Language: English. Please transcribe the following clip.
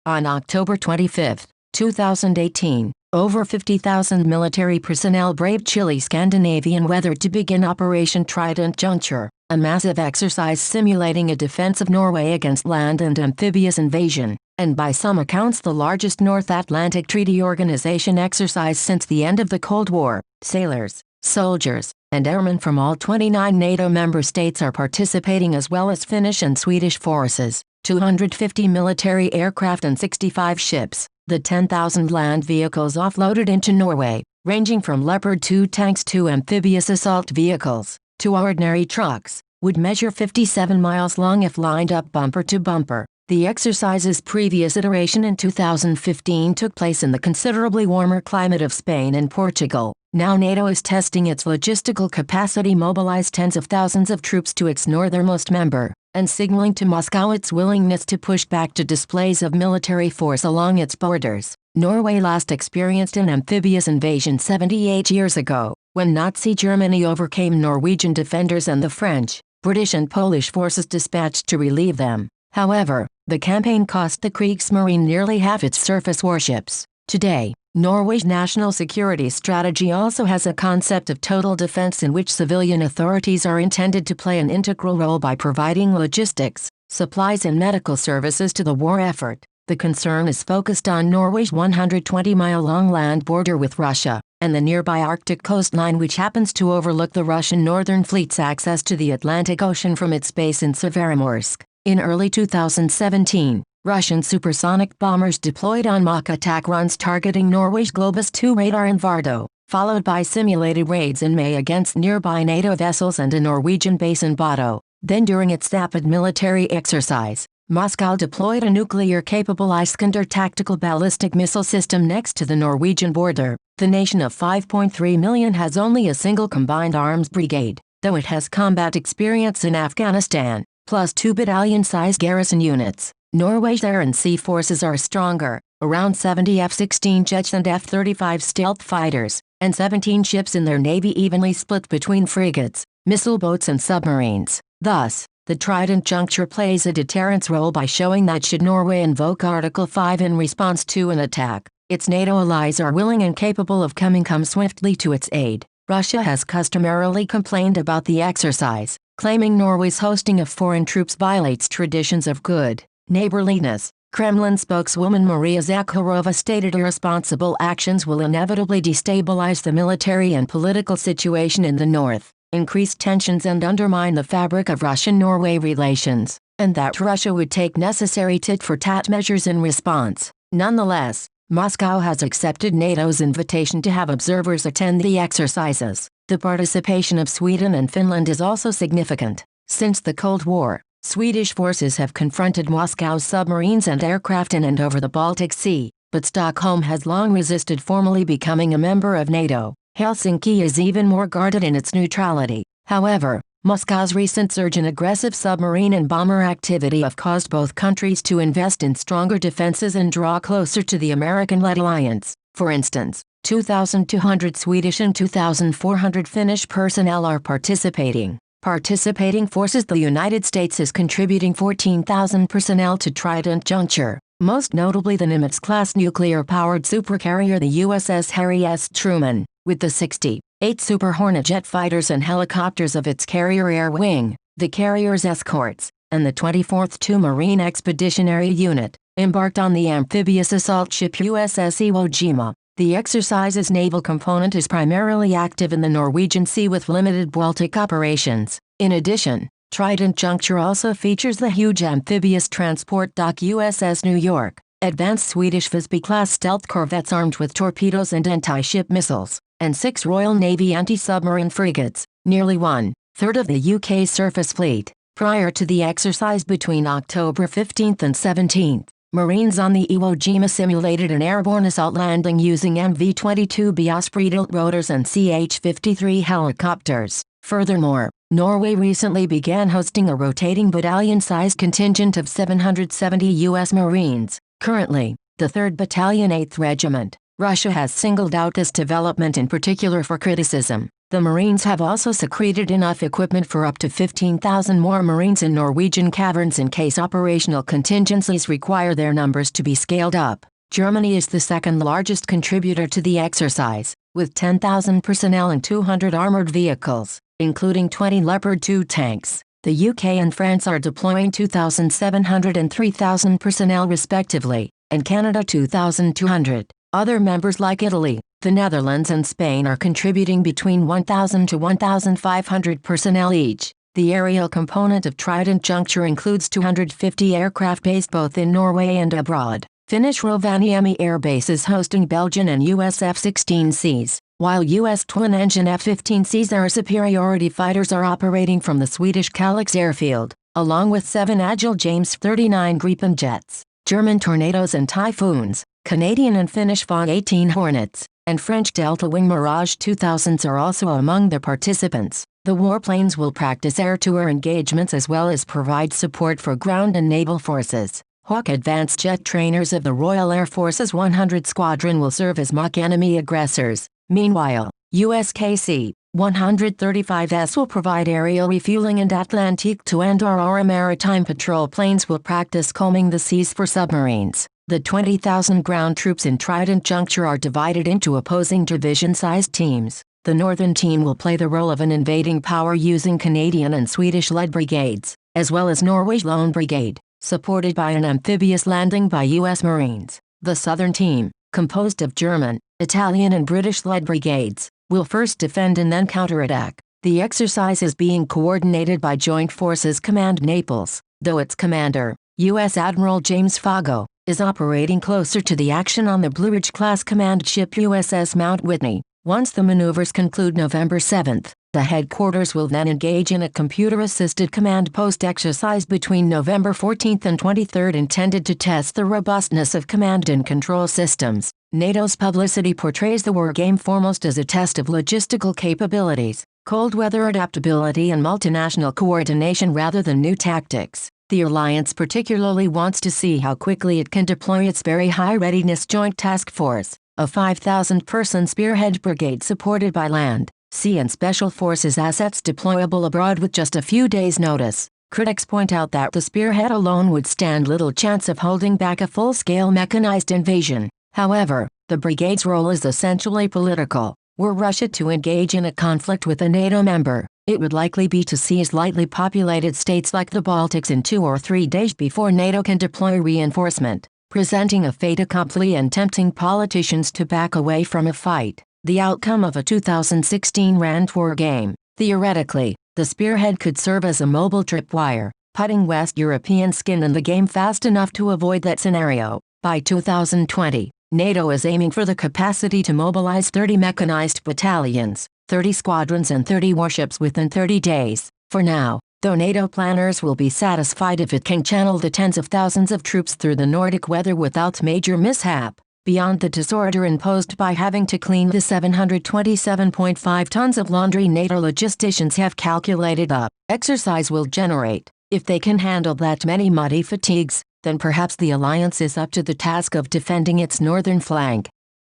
On October 25, 2018, over 50,000 military personnel braved chilly Scandinavian weather to begin Operation Trident Juncture, a massive exercise simulating a defense of Norway against land and amphibious invasion, and by some accounts the largest North Atlantic Treaty Organization exercise since the end of the Cold War. Sailors, soldiers, and airmen from all 29 NATO member states are participating, as well as Finnish and Swedish forces, 250 military aircraft and 65 ships. The 10,000 land vehicles offloaded into Norway, ranging from Leopard 2 tanks to amphibious assault vehicles, to ordinary trucks, would measure 57 miles long if lined up bumper to bumper. The exercise's previous iteration in 2015 took place in the considerably warmer climate of Spain and Portugal. Now NATO is testing its logistical capacity, mobilize tens of thousands of troops to its northernmost member, and signaling to Moscow its willingness to push back to displays of military force along its borders. Norway last experienced an amphibious invasion 78 years ago, when Nazi Germany overcame Norwegian defenders and the French, British and Polish forces dispatched to relieve them. However, the campaign cost the Kriegsmarine nearly half its surface warships. Today, Norway's national security strategy also has a concept of total defense in which civilian authorities are intended to play an integral role by providing logistics, supplies and medical services to the war effort. The concern is focused on Norway's 120-mile-long land border with Russia, and the nearby Arctic coastline, which happens to overlook the Russian Northern Fleet's access to the Atlantic Ocean from its base in Severomorsk. In early 2017, Russian supersonic bombers deployed on mock attack runs targeting Norway's Globus 2 radar in Vardø, followed by simulated raids in May against nearby NATO vessels and a Norwegian base in Bodø. Then during its rapid military exercise, Moscow deployed a nuclear-capable Iskander tactical ballistic missile system next to the Norwegian border. The nation of 5.3 million has only a single combined arms brigade, though it has combat experience in Afghanistan, plus 2 battalion-sized garrison units. Norway's air and sea forces are stronger, around 70 F-16 jets and F-35 stealth fighters, and 17 ships in their navy evenly split between frigates, missile boats and submarines. Thus, the Trident Juncture plays a deterrence role by showing that should Norway invoke Article 5 in response to an attack, its NATO allies are willing and capable of come swiftly to its aid. Russia has customarily complained about the exercise, claiming Norway's hosting of foreign troops violates traditions of good neighborliness. Kremlin spokeswoman Maria Zakharova stated irresponsible actions will inevitably destabilize the military and political situation in the north, increase tensions and undermine the fabric of Russian-Norway relations, and that Russia would take necessary tit-for-tat measures in response. Nonetheless, Moscow has accepted NATO's invitation to have observers attend the exercises. The participation of Sweden and Finland is also significant. Since the Cold War, Swedish forces have confronted Moscow's submarines and aircraft in and over the Baltic Sea, but Stockholm has long resisted formally becoming a member of NATO. Helsinki is even more guarded in its neutrality. However, Moscow's recent surge in aggressive submarine and bomber activity have caused both countries to invest in stronger defenses and draw closer to the American-led alliance. For instance, 2,200 Swedish and 2,400 Finnish personnel are participating. Participating forces: the United States is contributing 14,000 personnel to Trident Juncture, most notably the Nimitz-class nuclear-powered supercarrier the USS Harry S. Truman, with the 68 Super Hornet jet fighters and helicopters of its carrier air wing, the carrier's escorts, and the 24th 2 Marine Expeditionary Unit, embarked on the amphibious assault ship USS Iwo Jima. The exercise's naval component is primarily active in the Norwegian Sea with limited Baltic operations. In addition, Trident Juncture also features the huge amphibious transport dock USS New York, advanced Swedish Visby-class stealth corvettes armed with torpedoes and anti-ship missiles, and 6 Royal Navy anti-submarine frigates, nearly 1/3 of the UK's surface fleet. Prior to the exercise between October 15 and 17, Marines on the Iwo Jima simulated an airborne assault landing using MV-22B Osprey tilt rotors and CH-53 helicopters. Furthermore, Norway recently began hosting a rotating battalion-sized contingent of 770 U.S. Marines. Currently, the 3rd Battalion 8th Regiment, Russia has singled out this development in particular for criticism. The Marines have also secreted enough equipment for up to 15,000 more Marines in Norwegian caverns in case operational contingencies require their numbers to be scaled up. Germany is the second largest contributor to the exercise, with 10,000 personnel and 200 armored vehicles, including 20 Leopard 2 tanks. The UK and France are deploying 2,700 and 3,000 personnel respectively, and Canada 2,200. Other members like Italy, the Netherlands and Spain are contributing between 1,000 to 1,500 personnel each. The aerial component of Trident Juncture includes 250 aircraft based both in Norway and abroad. Finnish Rovaniemi Air Base is hosting Belgian and US F-16Cs, while US twin-engine F-15Cs Air Superiority fighters are operating from the Swedish Kalix airfield, along with 7 agile James 39 Gripen jets, German Tornadoes and Typhoons, Canadian and Finnish Fa-18 Hornets, and French Delta Wing Mirage 2000s are also among the participants. The warplanes will practice air-to-air engagements as well as provide support for ground and naval forces. Hawk advanced jet trainers of the Royal Air Force's 100 Squadron will serve as mock enemy aggressors. Meanwhile, US KC-135S will provide aerial refueling and Atlantique to Andorra maritime patrol planes will practice combing the seas for submarines. The 20,000 ground troops in Trident Juncture are divided into opposing division-sized teams. The northern team will play the role of an invading power using Canadian and Swedish-led brigades, as well as Norway's Lone Brigade, supported by an amphibious landing by U.S. Marines. The southern team, composed of German, Italian and British-led brigades, will first defend and then counterattack. The exercise is being coordinated by Joint Forces Command Naples, though its commander, U.S. Admiral James Fago, is operating closer to the action on the Blue Ridge-class command ship USS Mount Whitney. Once the maneuvers conclude November 7, the headquarters will then engage in a computer-assisted command post exercise between November 14 and 23 intended to test the robustness of command and control systems. NATO's publicity portrays the wargame foremost as a test of logistical capabilities, cold weather adaptability and multinational coordination rather than new tactics. The alliance particularly wants to see how quickly it can deploy its Very High Readiness Joint Task Force, a 5,000-person spearhead brigade supported by land, sea and special forces assets deployable abroad with just a few days' notice. Critics point out that the spearhead alone would stand little chance of holding back a full-scale mechanized invasion. However, the brigade's role is essentially political. Were Russia to engage in a conflict with a NATO member, it would likely be to seize lightly populated states like the Baltics in 2 or 3 days before NATO can deploy reinforcement, presenting a fait accompli and tempting politicians to back away from a fight. The outcome of a 2016 Rand war game. Theoretically, the spearhead could serve as a mobile tripwire, putting West European skin in the game fast enough to avoid that scenario. By 2020, NATO is aiming for the capacity to mobilize 30 mechanized battalions, 30 squadrons and 30 warships within 30 days. For now, though NATO planners will be satisfied if it can channel the tens of thousands of troops through the Nordic weather without major mishap. Beyond the disorder imposed by having to clean the 727.5 tons of laundry NATO logisticians have calculated the exercise will generate, if they can handle that many muddy fatigues, then perhaps the alliance is up to the task of defending its northern flank.